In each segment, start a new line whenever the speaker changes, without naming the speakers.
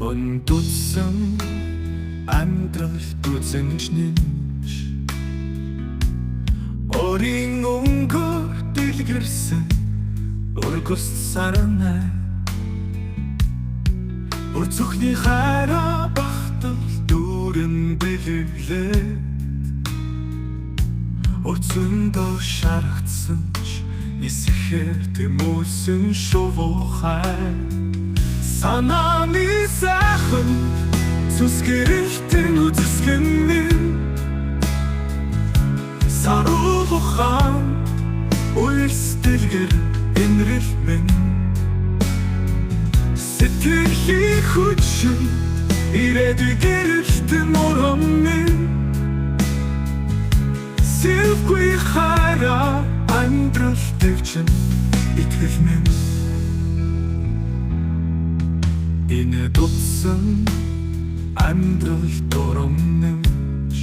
Онтутсан амьдралд үзэнжнэж Орийн өнгөөр дэлгэрсэн өргөс сарнай Урцөхний хайраа бахтал дүүрэн бэлэглээ Урцөндөө шаргацсан ч нисэхээр тэмүүлсэн шувуухай Санааны сайхан зүсгэрэлтэн үзэсгэнэн Саруулухан үйлсдэлгэр энрэл минь Сэтгэлийн хүчин ирээдүй гэрэлтэн урам минь Сэлгүй хайраа амьдрал дэвчин итгэл минь Энэ дутсан амьдрал дурамнамж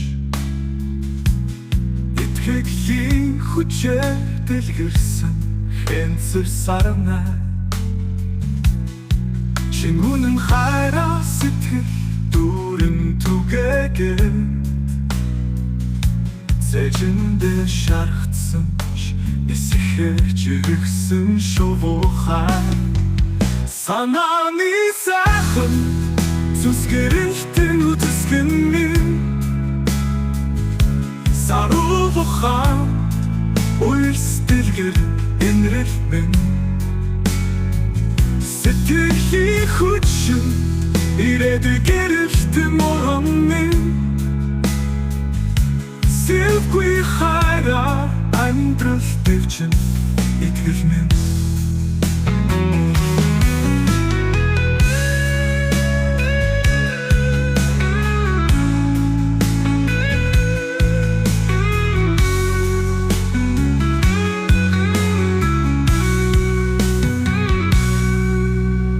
Итгэлийн хүчээр дэлгэрсэн хэнцэр сарнай Шингүнэн хайраа сэтгэл дүүрэн түгээгээд Зэжиндээ шаргацсан ч нисэхээр жиргсэн шувуухай Санааны сайхан зүсгэрэлтэн үзэсгэнэн Саруулухан үйлсдэлгэр энрэл минь Сэтгэлийн хүчин ирээдүй гэрэлтэн урам минь Сэлгүй хайраа амьдрал дэвчин итгэл минь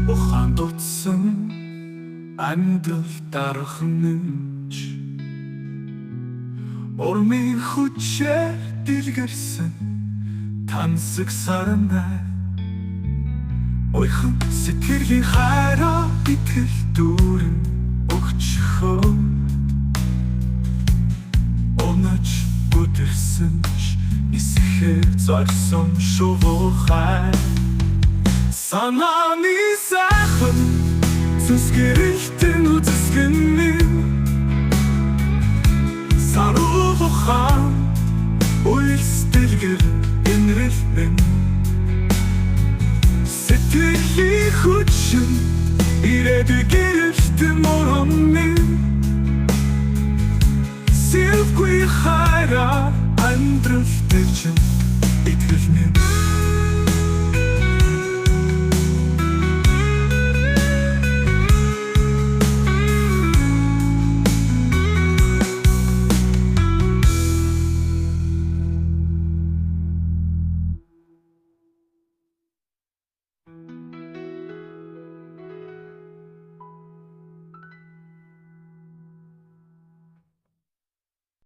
Ухаан дутсан амьдрал дарахнаж Урмын хүчээр дэлгэрсэн тансаг сарнай Ойхон сэтгэлийн хайраа итгэл дүүрэн өгчхөө Унаж бүдэрсэн ч нисэхээр зорьсон шувуухай Санааны сайхан зүсгэрэлтэн үзэсгэнэн Саруулухан үйлсдэлгэр энрэл минь Сэтгэлийн хүчин ирээдүй гэрэлтэн урам минь Сэлгүй хайраа амьдрал дэвчин